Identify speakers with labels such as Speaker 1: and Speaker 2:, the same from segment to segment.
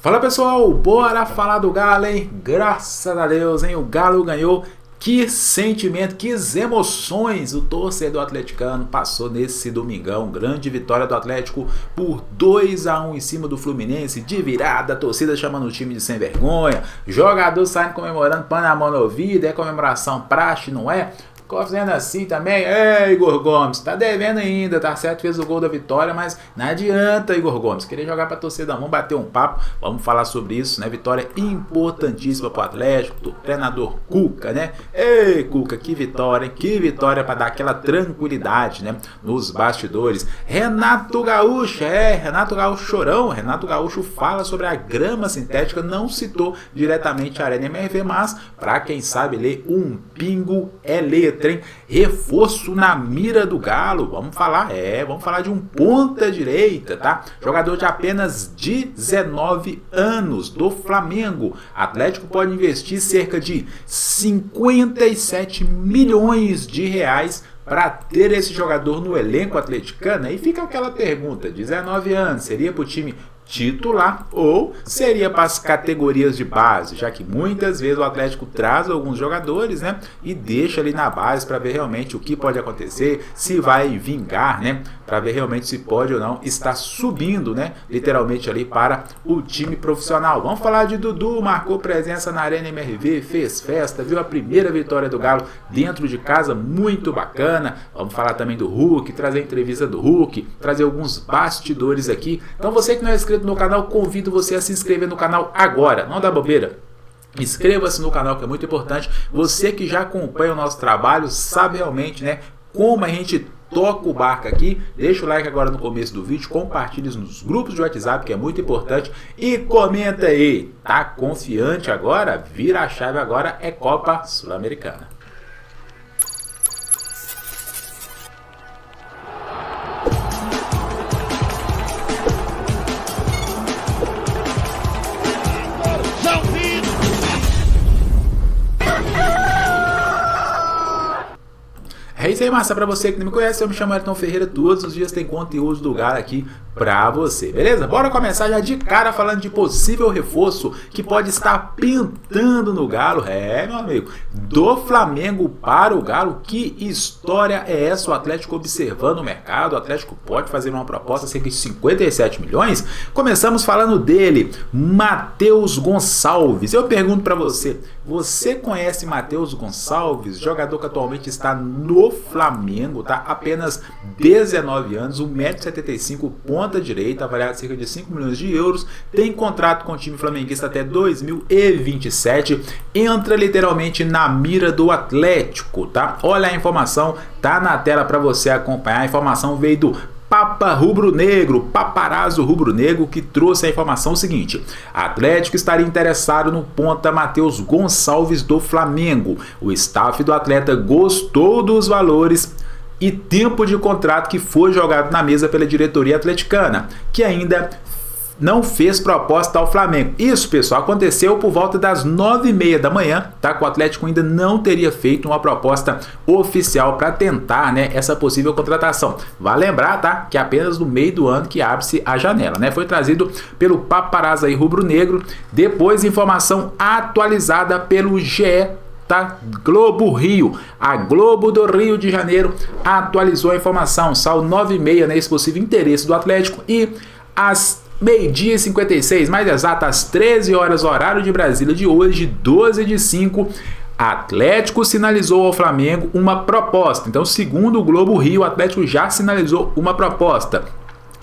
Speaker 1: Fala pessoal, bora falar do Galo, hein? Graças a Deus, hein? O Galo ganhou. Que sentimento, que emoções o torcedor atleticano passou nesse domingão. Grande vitória do Atlético por 2-1 em cima do Fluminense, de virada, a torcida chamando o time de sem vergonha, jogador saindo comemorando, pano na mão no ouvido, é comemoração praxe, não é? Fazendo assim também, Igor Gomes, tá devendo ainda, tá certo, fez o gol da vitória, mas não adianta, Igor Gomes, querer jogar pra torcida, vamos bater um papo, vamos falar sobre isso, né, vitória importantíssima pro Atlético, do treinador Cuca, né, ei Cuca, que vitória, hein? Que vitória pra dar aquela tranquilidade, né, nos bastidores. Renato Gaúcho, Renato Gaúcho chorão, Renato Gaúcho fala sobre a grama sintética, não citou diretamente a Arena MRV, mas pra quem sabe ler, um pingo é letra. Reforço na mira do Galo, vamos falar de um ponta direita, tá? Jogador de apenas 19 anos do Flamengo. Atlético pode investir cerca de 57 milhões de reais para ter esse jogador no elenco atleticano. Aí fica aquela pergunta, 19 anos, seria para o time titular ou seria para as categorias de base, já que muitas vezes o Atlético traz alguns jogadores, né, e deixa ali na base para ver realmente o que pode acontecer, se vai vingar, né, para ver realmente se pode ou não estar subindo, né, literalmente ali para o time profissional. Vamos falar de Dudu, marcou presença na Arena MRV, fez festa, viu a primeira vitória do Galo dentro de casa, muito bacana. Vamos falar também do Hulk, trazer a entrevista do Hulk, trazer alguns bastidores aqui. Então você que não é inscrito no canal, convido você a se inscrever no canal agora, não dá bobeira. Inscreva-se no canal, que é muito importante. Você que já acompanha o nosso trabalho sabe realmente, né, como a gente toca o barco aqui. Deixa o like agora no começo do vídeo, compartilhe nos grupos de WhatsApp, que é muito importante, e comenta aí, tá confiante agora? Vira a chave agora, é Copa Sul-Americana. É isso aí, massa. Pra você que não me conhece, eu me chamo Ayrton Ferreira. Todos os dias tem conteúdo do Galo aqui pra você, beleza? Bora começar já de cara falando de possível reforço que pode estar pintando no Galo. Meu amigo, do Flamengo para o Galo. Que história é essa? O Atlético observando o mercado. O Atlético pode fazer uma proposta cerca de 57 milhões. Começamos falando dele, Matheus Gonçalves. Eu pergunto pra você, você conhece Matheus Gonçalves? Jogador que atualmente está no Flamengo, tá? Apenas 19 anos, 1,75 m, ponta direita, avaliado cerca de 5 milhões de euros, tem contrato com o time flamenguista até 2027, entra literalmente na mira do Atlético, tá? Olha a informação, tá na tela para você acompanhar. A informação veio do Papa Rubro-Negro, Paparazzo Rubro-Negro, que trouxe a informação seguinte: Atlético estaria interessado no ponta Matheus Gonçalves do Flamengo. O staff do atleta gostou dos valores e tempo de contrato que foi jogado na mesa pela diretoria atleticana, que ainda não fez proposta ao Flamengo. Isso, pessoal, aconteceu por volta das 9h30 da manhã, tá? Que o Atlético ainda não teria feito uma proposta oficial para tentar, né, essa possível contratação. Vale lembrar, tá, que apenas no meio do ano que abre-se a janela, né? Foi trazido pelo Paparazzo aí Rubro-Negro, depois informação atualizada pelo GE, tá? Globo Rio, a Globo do Rio de Janeiro atualizou a informação, saiu 9h30, né, esse possível interesse do Atlético, e às meio-dia e 56, mais exato, às 13 horas, horário de Brasília de hoje, 12/5, Atlético sinalizou ao Flamengo uma proposta. Então, segundo o Globo Rio, o Atlético já sinalizou uma proposta,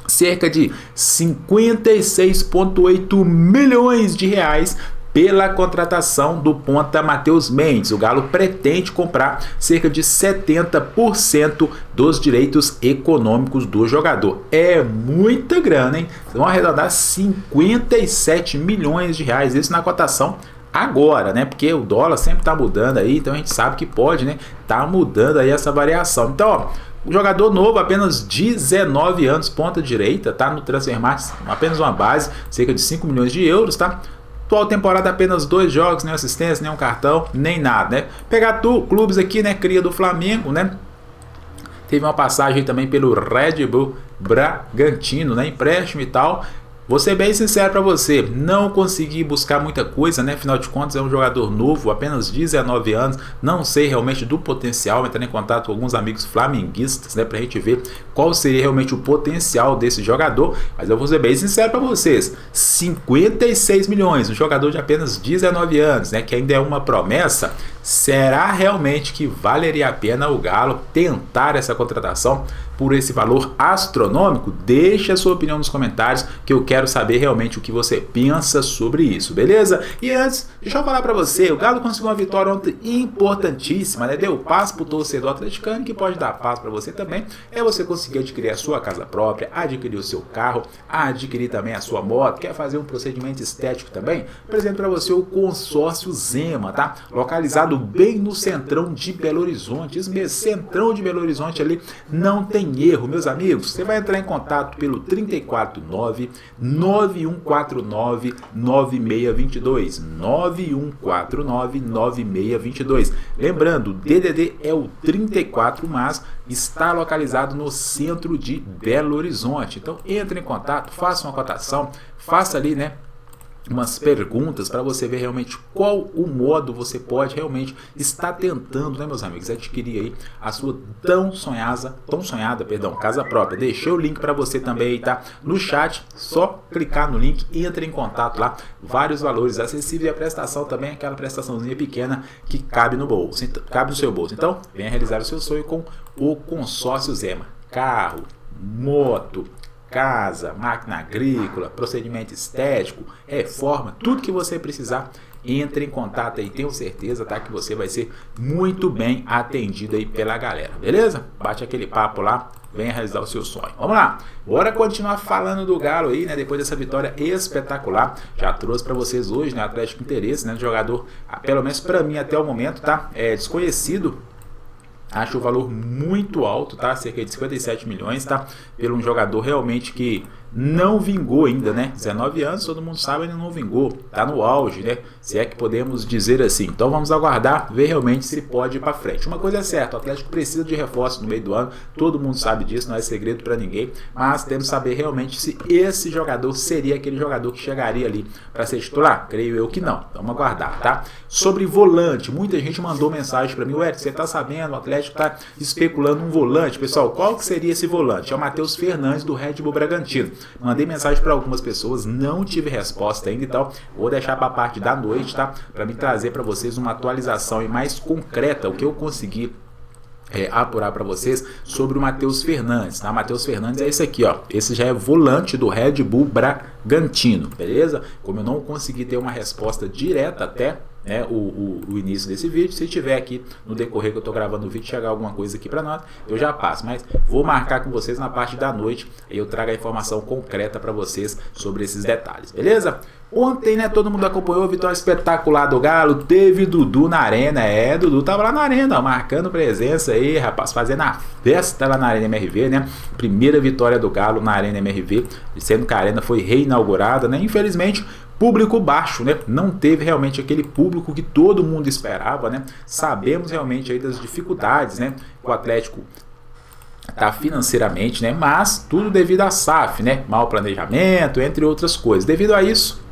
Speaker 1: cerca de 56,8 milhões de reais pela contratação do ponta Matheus Mendes. O Galo pretende comprar cerca de 70% dos direitos econômicos do jogador. É muita grana, hein? Vão arredondar 57 milhões de reais, isso na cotação agora, né? Porque o dólar sempre tá mudando aí, então a gente sabe que pode, né, tá mudando aí essa variação. Então, ó, o jogador novo, apenas 19 anos, ponta direita, tá no Transfermarkt, apenas uma base, cerca de 5 milhões de euros, tá? Atual temporada apenas 2 jogos, nem assistência, nem um cartão, nem nada, né? Pegar clubes aqui, né? Cria do Flamengo, né? Teve uma passagem também pelo Red Bull Bragantino, né? Empréstimo e tal. vou ser bem sincero para você, não consegui buscar muita coisa, né? Afinal de contas é um jogador novo, apenas 19 anos, não sei realmente do potencial, entrando em contato com alguns amigos flamenguistas, né? Pra gente ver qual seria realmente o potencial desse jogador, mas eu vou ser bem sincero para vocês, 56 milhões, um jogador de apenas 19 anos, né? Que ainda é uma promessa, será realmente que valeria a pena o Galo tentar essa contratação por esse valor astronômico? Deixe a sua opinião nos comentários que eu quero saber realmente o que você pensa sobre isso, beleza? E antes, deixa eu falar para você, o Galo conseguiu uma vitória ontem importantíssima, né? Deu paz pro torcedor atleticano, que pode dar paz para você também, é você conseguir adquirir a sua casa própria, adquirir o seu carro, adquirir também a sua moto, quer fazer um procedimento estético também? Apresento para você o consórcio Zema, tá? Localizado bem no centrão de Belo Horizonte, isso mesmo, centrão de Belo Horizonte ali, não tem erro, meus amigos. Você vai entrar em contato pelo 349 9149 9622 9149 9622. Lembrando, o DDD é o 34, mas está localizado no centro de Belo Horizonte. Então entre em contato, faça uma cotação, faça ali, né, umas perguntas para você ver realmente qual o modo você pode realmente estar tentando, né, meus amigos, adquirir aí a sua tão sonhada, casa própria. Deixei o link para você também aí, tá? No chat, só clicar no link e entre em contato lá, vários valores acessíveis e a prestação também, aquela prestaçãozinha pequena que cabe no bolso, cabe no seu bolso. Então, venha realizar o seu sonho com o consórcio Zema. Carro, moto, casa, máquina agrícola, procedimento estético, reforma, tudo que você precisar, entre em contato aí, tenho certeza, tá, que você vai ser muito bem atendido aí pela galera, beleza? Bate aquele papo lá, venha realizar o seu sonho. Vamos lá, bora continuar falando do Galo aí, né, depois dessa vitória espetacular. Já trouxe para vocês hoje, né, Atlético Interesse, né, jogador, pelo menos para mim até o momento, tá, desconhecido. Acho o valor muito alto, tá? Cerca de 57 milhões, tá? Pelo um jogador realmente que não vingou ainda, né? 19 anos, todo mundo sabe, ainda não vingou. Tá no auge, né? Se é que podemos dizer assim. Então vamos aguardar, ver realmente se pode ir para frente. Uma coisa é certa, o Atlético precisa de reforço no meio do ano. Todo mundo sabe disso, não é segredo para ninguém. Mas temos que saber realmente se esse jogador seria aquele jogador que chegaria ali para ser titular. Creio eu que não. Vamos aguardar, tá? Sobre volante, muita gente mandou mensagem para mim. Ué, você tá sabendo, o Atlético tá especulando um volante. Pessoal, qual que seria esse volante? É o Matheus Fernandes do Red Bull Bragantino. Mandei mensagem para algumas pessoas, não tive resposta ainda e tal. Vou deixar para a parte da noite, tá? Para me trazer para vocês uma atualização mais concreta, o que eu consegui apurar para vocês sobre o Matheus Fernandes, tá? Matheus Fernandes é esse aqui, ó. Esse já é volante do Red Bull Bragantino, beleza? Como eu não consegui ter uma resposta direta até, né, o início desse vídeo, se tiver aqui no decorrer que eu tô gravando o vídeo, chegar alguma coisa aqui para nós, eu já passo, mas vou marcar com vocês na parte da noite e eu trago a informação concreta para vocês sobre esses detalhes, beleza? Ontem, né, todo mundo acompanhou a vitória espetacular do Galo, teve Dudu na arena, Dudu tava lá na arena, ó, marcando presença aí, rapaz, fazendo a festa lá na Arena MRV, né, primeira vitória do Galo na Arena MRV, sendo que a arena foi reinaugurada, né, infelizmente, público baixo, né? Não teve realmente aquele público que todo mundo esperava, né? Sabemos realmente aí das dificuldades, né? O Atlético tá financeiramente, né? Mas tudo devido à SAF, né? Mau planejamento, entre outras coisas. Devido a isso,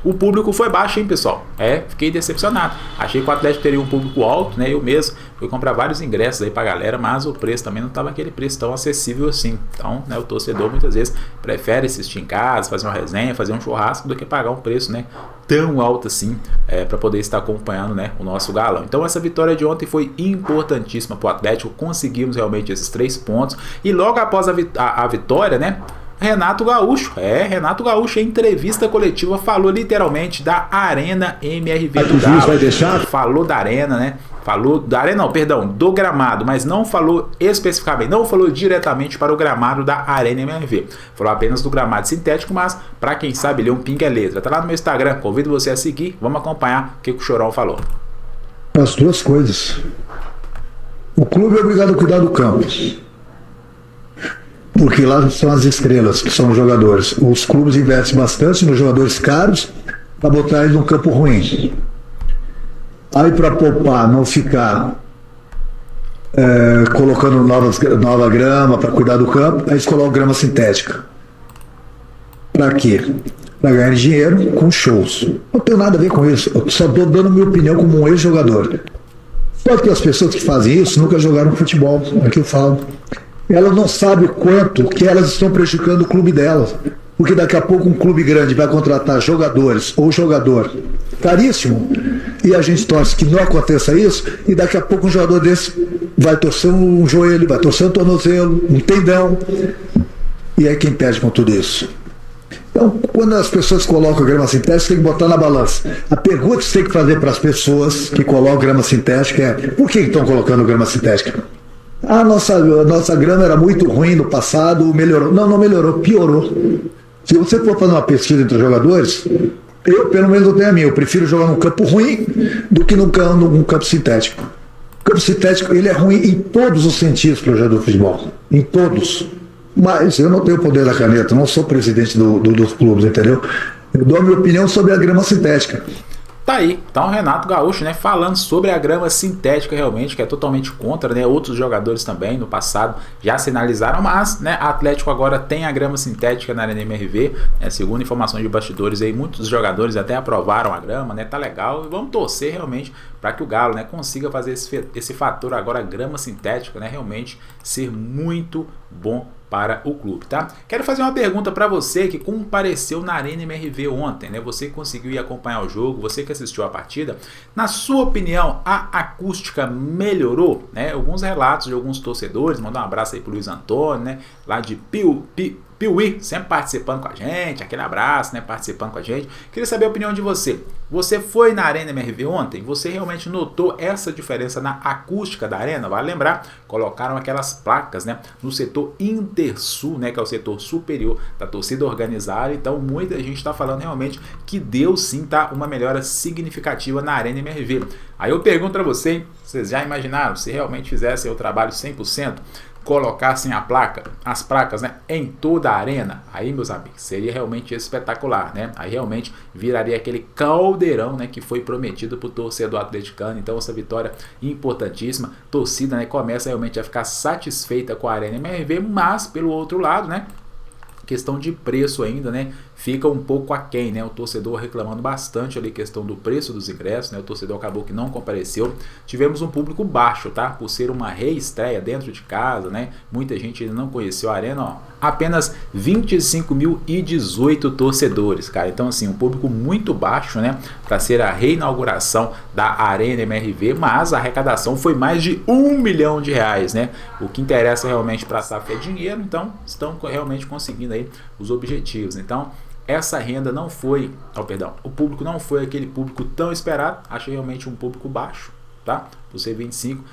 Speaker 1: o público foi baixo, hein, pessoal? Fiquei decepcionado. Achei que o Atlético teria um público alto, né? Eu mesmo fui comprar vários ingressos aí pra galera, mas o preço também não tava aquele preço tão acessível assim. Então, né, o torcedor muitas vezes prefere assistir em casa, fazer uma resenha, fazer um churrasco, do que pagar um preço, né, tão alto assim, para poder estar acompanhando, né, o nosso Galão. Então, essa vitória de ontem foi importantíssima pro Atlético. Conseguimos realmente esses 3 pontos. E logo após a vitória, né, Renato Gaúcho, Renato Gaúcho em entrevista coletiva falou literalmente da Arena MRV do Galo. Vai deixar? Falou da arena, né? Falou da arena, não, perdão, do gramado, mas não falou especificamente, não falou diretamente para o gramado da Arena MRV. Falou apenas do gramado sintético, mas para quem sabe ler um pinga é letra. Tá lá no meu Instagram, convido você a seguir, vamos acompanhar o que o Chorão falou.
Speaker 2: As duas coisas. O clube é obrigado a cuidar do campo, porque lá são as estrelas, que são os jogadores. Os clubes investem bastante nos jogadores caros para botar eles num campo ruim. Aí, para poupar, não ficar colocando nova grama para cuidar do campo, aí eles colocam grama sintética. Para quê? Para ganhar dinheiro com shows. Não tenho nada a ver com isso. Eu só estou dando minha opinião como um ex-jogador. Só que as pessoas que fazem isso nunca jogaram futebol, é o que eu falo. Elas não sabem o quanto que elas estão prejudicando o clube delas. Porque daqui a pouco um clube grande vai contratar jogadores ou jogador caríssimo e a gente torce que não aconteça isso e daqui a pouco um jogador desse vai torcer um joelho, vai torcer um tornozelo, um tendão e é quem perde com tudo isso. Então, quando as pessoas colocam grama sintética, tem que botar na balança. A pergunta que você tem que fazer para as pessoas que colocam grama sintética é: por que estão colocando grama sintética? A nossa grama era muito ruim no passado, melhorou. Não melhorou, piorou. Se você for fazer uma pesquisa entre os jogadores, eu, pelo menos, eu tenho a minha. Eu prefiro jogar num campo ruim do que num campo sintético. O campo sintético, ele é ruim em todos os sentidos para o jogador de futebol. Em todos. Mas eu não tenho o poder da caneta, não sou presidente dos clubes, entendeu? Eu dou a minha opinião sobre a grama sintética.
Speaker 1: Tá aí, então o Renato Gaúcho, né, falando sobre a grama sintética realmente, que é totalmente contra, né, outros jogadores também no passado já sinalizaram, mas, né, a Atlético agora tem a grama sintética na Arena MRV, né, segundo informações de bastidores aí, muitos jogadores até aprovaram a grama, né, tá legal, e vamos torcer realmente para que o Galo, né, consiga fazer esse fator agora, a grama sintética, né, realmente ser muito bom para o clube, tá? Quero fazer uma pergunta para você que compareceu na Arena MRV ontem, né? Você que conseguiu ir acompanhar o jogo, você que assistiu a partida, na sua opinião, a acústica melhorou, né? Alguns relatos de alguns torcedores, mandar um abraço aí pro Luiz Antônio, né? Lá de Piuí, sempre participando com a gente, aquele abraço, né? Participando com a gente. Queria saber a opinião de você. Você foi na Arena MRV ontem? Você realmente notou essa diferença na acústica da arena? Vale lembrar, colocaram aquelas placas, né, no setor Intersul, né, que é o setor superior da torcida organizada. Então muita gente está falando realmente que deu sim, tá, uma melhora significativa na Arena MRV. Aí eu pergunto para você, hein, vocês já imaginaram se realmente fizessem o trabalho 100%? Colocassem as placas, né, em toda a arena, aí, meus amigos, seria realmente espetacular, né? Aí realmente viraria aquele caldeirão, né, que foi prometido para o torcedor atleticano. Então essa vitória importantíssima, torcida, né, começa realmente a ficar satisfeita com a Arena MRV, mas pelo outro lado, né, questão de preço ainda, né, fica um pouco aquém, né, o torcedor reclamando bastante ali, questão do preço dos ingressos, né, o torcedor acabou que não compareceu, tivemos um público baixo, tá, por ser uma reestreia dentro de casa, né, muita gente ainda não conheceu a arena, ó, apenas 25.018 torcedores, cara, então assim, um público muito baixo, né, para ser a reinauguração da Arena MRV, mas a arrecadação foi mais de R$1 milhão, né, o que interessa realmente para a SAF é dinheiro, então estão realmente conseguindo aí os objetivos, então essa renda não foi, o público não foi aquele público tão esperado, achei realmente um público baixo, tá? Por ser 5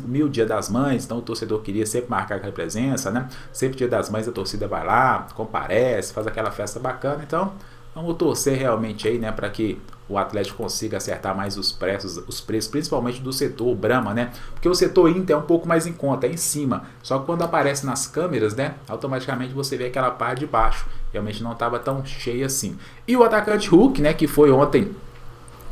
Speaker 1: mil, Dia das Mães, então o torcedor queria sempre marcar aquela presença, né? Sempre Dia das Mães a torcida vai lá, comparece, faz aquela festa bacana, então vamos torcer realmente aí, né, para que o Atlético consiga acertar mais os preços, principalmente do setor Brahma, né? Porque o setor Inter é um pouco mais em conta, é em cima. Só que quando aparece nas câmeras, né, automaticamente você vê aquela parte de baixo. Realmente não estava tão cheia assim. E o atacante Hulk, né, que foi ontem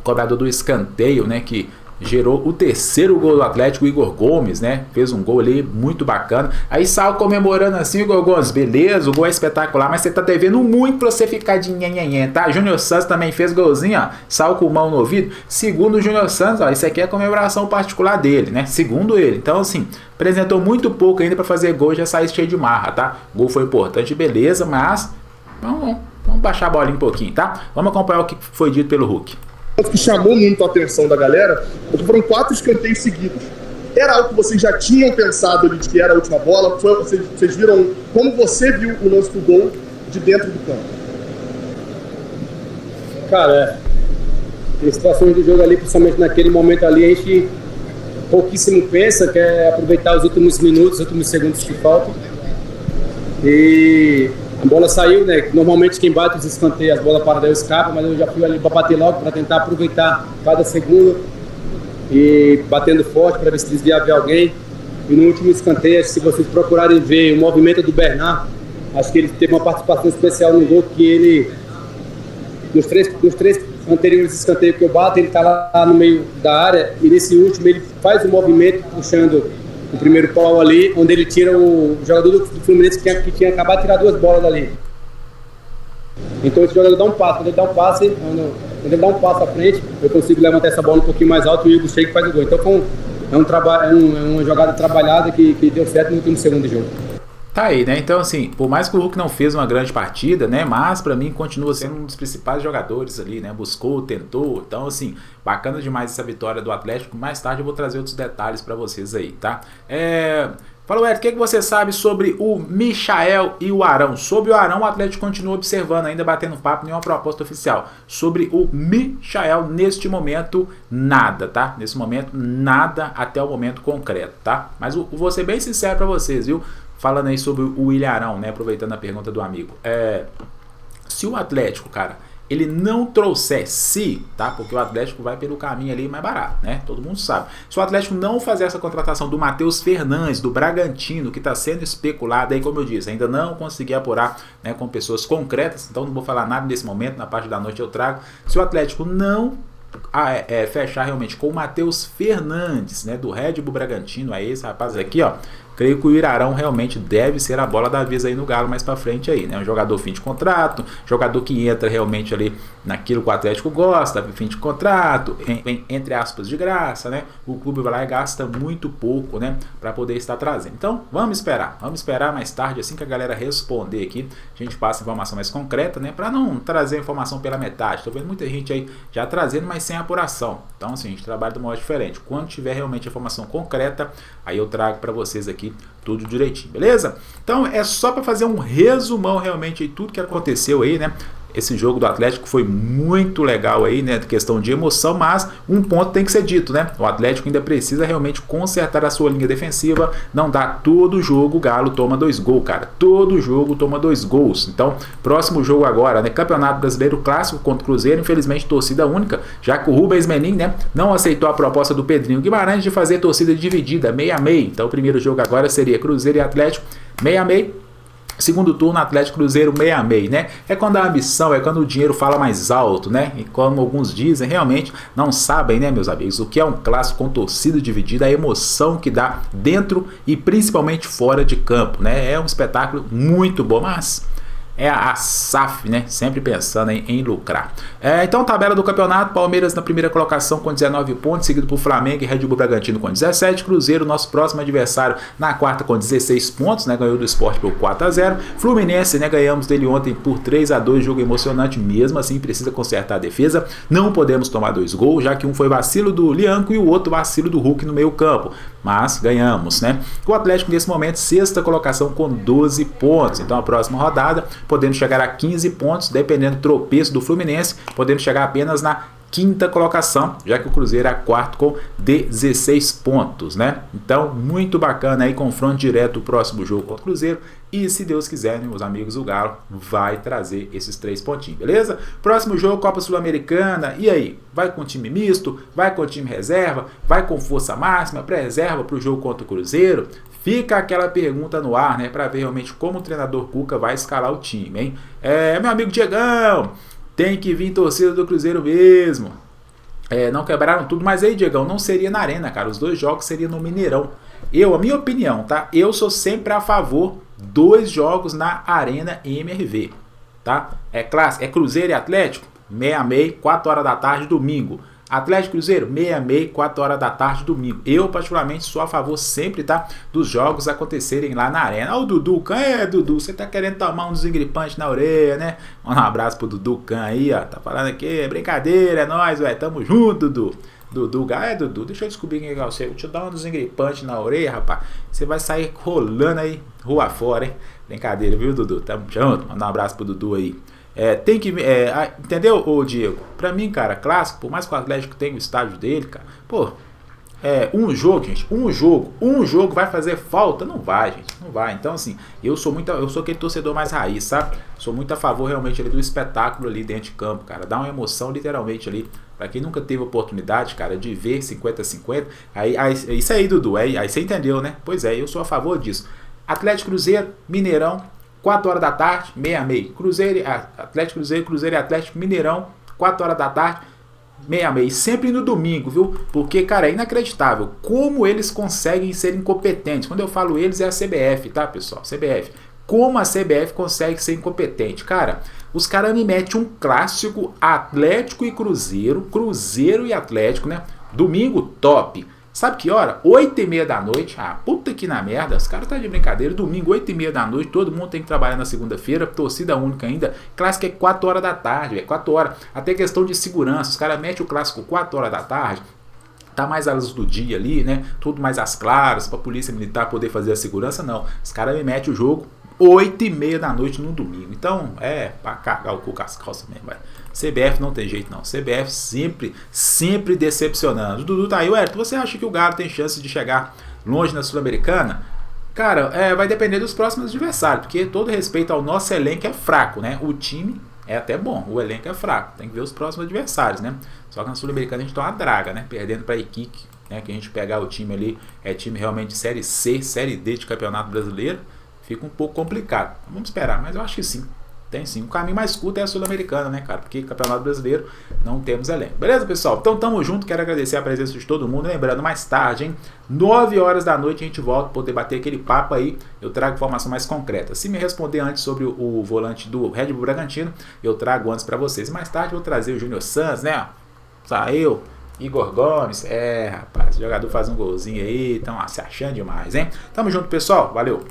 Speaker 1: cobrador do escanteio, né, que gerou o terceiro gol do Atlético, o Igor Gomes, né? Fez um gol ali muito bacana. Aí saiu comemorando assim, Igor Gomes, beleza, o gol é espetacular, mas você tá devendo muito pra você ficar de nhenhenhen, tá? Júnior Santos também fez golzinho, ó, saiu com mão no ouvido. Segundo o Júnior Santos, ó, isso aqui é a comemoração particular dele, né? Segundo ele. Então, assim, apresentou muito pouco ainda pra fazer gol, já saiu cheio de marra, tá? O gol foi importante, beleza, mas vamos baixar a bolinha um pouquinho, tá? Vamos acompanhar o que foi dito pelo Hulk.
Speaker 3: O que chamou muito a atenção da galera, porque foram 4 escanteios seguidos. Era algo que vocês já tinham pensado ali de que era a última bola? Vocês viram como você viu o lance do gol de dentro do campo?
Speaker 4: Cara, em situações do jogo ali, principalmente naquele momento ali, a gente pouquíssimo pensa, quer aproveitar os últimos minutos, os últimos segundos que faltam. E a bola saiu, né? Normalmente quem bate os escanteios, as bolas para escapa, mas eu já fui ali para bater logo, para tentar aproveitar cada segundo e batendo forte para ver se desviava de alguém. E no último escanteio, se vocês procurarem ver o movimento do Bernard, acho que ele teve uma participação especial no gol, que ele, nos três anteriores escanteios que eu bato, ele está lá no meio da área, e nesse último ele faz o movimento puxando o primeiro pau ali, onde ele tira o jogador do Fluminense que tinha acabado de tirar 2 bolas dali. Então esse jogador dá um passo, quando ele dá um passo à frente, eu consigo levantar essa bola um pouquinho mais alto e o Igor chega e faz o gol. Então uma jogada trabalhada que deu certo no último segundo do jogo.
Speaker 1: Tá aí, né? Então, assim, por mais que o Hulk não fez uma grande partida, né? Mas, pra mim, continua sendo um dos principais jogadores ali, né? Buscou, tentou. Então, assim, bacana demais essa vitória do Atlético. Mais tarde eu vou trazer outros detalhes pra vocês aí, tá? Fala, Ed, o que você sabe sobre o Michael e o Arão? Sobre o Arão, o Atlético continua observando, ainda batendo papo, nenhuma proposta oficial. Sobre o Michael, neste momento, nada, tá? Nesse momento, nada até o momento concreto, tá? Mas vou ser bem sincero pra vocês, viu? Falando aí sobre o William Arão, né? Aproveitando a pergunta do amigo. Se o Atlético, cara, ele não trouxer, tá? Porque o Atlético vai pelo caminho ali mais barato, né? Todo mundo sabe. Se o Atlético não fazer essa contratação do Matheus Fernandes, do Bragantino, que está sendo especulado aí, como eu disse, ainda não consegui apurar, né, com pessoas concretas, então não vou falar nada nesse momento, na parte da noite eu trago. Se o Atlético não fechar realmente com o Matheus Fernandes, né, do Red Bull Bragantino, é esse rapaz aqui, ó. Creio que o Irarão realmente deve ser a bola da vez aí no Galo mais pra frente aí, né? Um jogador fim de contrato, jogador que entra realmente ali naquilo que o Atlético gosta, fim de contrato, entre aspas, de graça, né? O clube vai lá e gasta muito pouco, né? Pra poder estar trazendo. Então, vamos esperar mais tarde, assim que a galera responder aqui, a gente passa informação mais concreta, né? Pra não trazer informação pela metade. Tô vendo muita gente aí já trazendo, mas sem apuração. Então, assim, a gente trabalha de uma modo diferente. Quando tiver realmente informação concreta, aí eu trago pra vocês aqui tudo direitinho, beleza? Então é só para fazer um resumão realmente de tudo que aconteceu aí, né? Esse jogo do Atlético foi muito legal aí, né? Questão de emoção, mas um ponto tem que ser dito, né? O Atlético ainda precisa realmente consertar a sua linha defensiva. Não dá todo jogo o Galo toma 2 gols, cara. Todo jogo toma 2 gols. Então, próximo jogo agora, né? Campeonato Brasileiro Clássico contra o Cruzeiro. Infelizmente, torcida única, já que o Rubens Menin, né? Não aceitou a proposta do Pedrinho Guimarães de fazer torcida dividida, meio a meio. Então, o primeiro jogo agora seria Cruzeiro e Atlético, meio a meio. Segundo turno, Atlético Cruzeiro 6-6, né? É quando a ambição, é quando o dinheiro fala mais alto, né? E como alguns dizem, realmente não sabem, né, meus amigos, o que é um clássico com torcida dividida, a emoção que dá dentro e principalmente fora de campo, né? É um espetáculo muito bom, mas é a SAF, né? Sempre pensando em lucrar. Então, tabela do campeonato: Palmeiras na primeira colocação com 19 pontos, seguido por Flamengo e Red Bull Bragantino com 17. Cruzeiro, nosso próximo adversário, na quarta com 16 pontos, né? Ganhou do Sport por 4-0. Fluminense, né? Ganhamos dele ontem por 3-2, jogo emocionante, mesmo assim precisa consertar a defesa. Não podemos tomar 2 gols, já que um foi vacilo do Lianco e o outro vacilo do Hulk no meio campo. Mas ganhamos, né? O Atlético nesse momento, sexta colocação com 12 pontos. Então, a próxima rodada podemos chegar a 15 pontos, dependendo do tropeço do Fluminense, podemos chegar apenas na quinta colocação, já que o Cruzeiro é quarto com 16 pontos, né? Então, muito bacana aí, confronto direto o próximo jogo contra o Cruzeiro, e se Deus quiser, né, meus amigos, o Galo vai trazer esses 3 pontinhos, beleza? Próximo jogo, Copa Sul-Americana, e aí? Vai com time misto? Vai com time reserva? Vai com força máxima? Pré-reserva para o jogo contra o Cruzeiro? Fica aquela pergunta no ar, né, para ver realmente como o treinador Cuca vai escalar o time, hein? Meu amigo Diegão, tem que vir torcida do Cruzeiro mesmo. Não quebraram tudo, mas aí, Diegão, não seria na Arena, cara. Os 2 jogos seriam no Mineirão. A minha opinião, tá? Eu sou sempre a favor 2 jogos na Arena MRV, tá? É clássico, é Cruzeiro e Atlético, 6-6, 4 horas da tarde, domingo. Atlético Cruzeiro, 6-6, 4 horas da tarde, domingo. Eu, particularmente, sou a favor sempre, tá, dos jogos acontecerem lá na Arena. O Dudu Can, Dudu, você tá querendo tomar um desengripante na orelha, né? Um abraço pro Dudu Can aí, ó. Tá falando aqui, brincadeira, é nóis, velho. Tamo junto, Dudu. Dudu, deixa eu descobrir quem é você. Vou te dar um desengripante na orelha, rapaz. Você vai sair rolando aí, rua fora, hein? Brincadeira, viu, Dudu? Tamo junto. Manda um abraço pro Dudu aí. Tem que. Entendeu, ô Diego? Pra mim, cara, clássico, por mais que o Atlético tenha o estádio dele, cara, pô, um jogo, gente, um jogo vai fazer falta? Não vai, gente, não vai. Então, assim, eu sou aquele torcedor mais raiz, sabe? Sou muito a favor realmente ali do espetáculo ali dentro de campo, cara. Dá uma emoção literalmente ali. Pra quem nunca teve oportunidade, cara, de ver 50-50, isso aí, Dudu, aí você entendeu, né? Pois é, eu sou a favor disso. Atlético Cruzeiro, Mineirão, 4 horas da tarde, 6-6. Atlético Cruzeiro, Cruzeiro e Atlético, Mineirão, 4 horas da tarde, 6-6. Sempre no domingo, viu? Porque, cara, é inacreditável como eles conseguem ser incompetentes. Quando eu falo eles, é a CBF, tá, pessoal? CBF. Como a CBF consegue ser incompetente? Cara, Os caras me metem um clássico Atlético e Cruzeiro, Cruzeiro e Atlético, né? Domingo top. Sabe que hora? 8h30 da noite. Ah, puta que na merda. Os caras tá de brincadeira. Domingo, 8h30 da noite. Todo mundo tem que trabalhar na segunda-feira. Torcida única ainda. Clássico é 4 horas da tarde. É 4 horas. Até questão de segurança. Os caras metem o clássico 4 horas da tarde. Tá mais à luz do dia ali, né? Tudo mais às claras. Pra polícia militar poder fazer a segurança. Não. Os caras me metem o jogo 8h30 da noite no domingo. Então, é pra cagar o cu com as calças mesmo, velho. CBF não tem jeito não. CBF sempre decepcionando. O Dudu tá aí, ué, você acha que o Galo tem chance de chegar longe na Sul-Americana? Cara, vai depender dos próximos adversários, porque todo respeito ao nosso elenco é fraco, né? O time é até bom, o elenco é fraco. Tem que ver os próximos adversários, né? Só que na Sul-Americana a gente tá uma draga, né? Perdendo pra Iquique, né? Que a gente pegar o time ali, é time realmente de Série C, Série D de Campeonato Brasileiro, fica um pouco complicado. Vamos esperar, mas eu acho que sim. Tem sim. O caminho mais curto é a Sul-Americana, né, cara? Porque Campeonato Brasileiro não temos elenco. Beleza, pessoal? Então tamo junto. Quero agradecer a presença de todo mundo. Lembrando, mais tarde, hein? 9 horas da noite a gente volta para poder bater aquele papo aí. Eu trago informação mais concreta. Se me responder antes sobre o volante do Red Bull Bragantino, eu trago antes para vocês. Mais tarde eu vou trazer o Júnior Santos, né? Saiu. Igor Gomes. Rapaz, o jogador faz um golzinho aí. Então, se achando demais, hein? Tamo junto, pessoal. Valeu.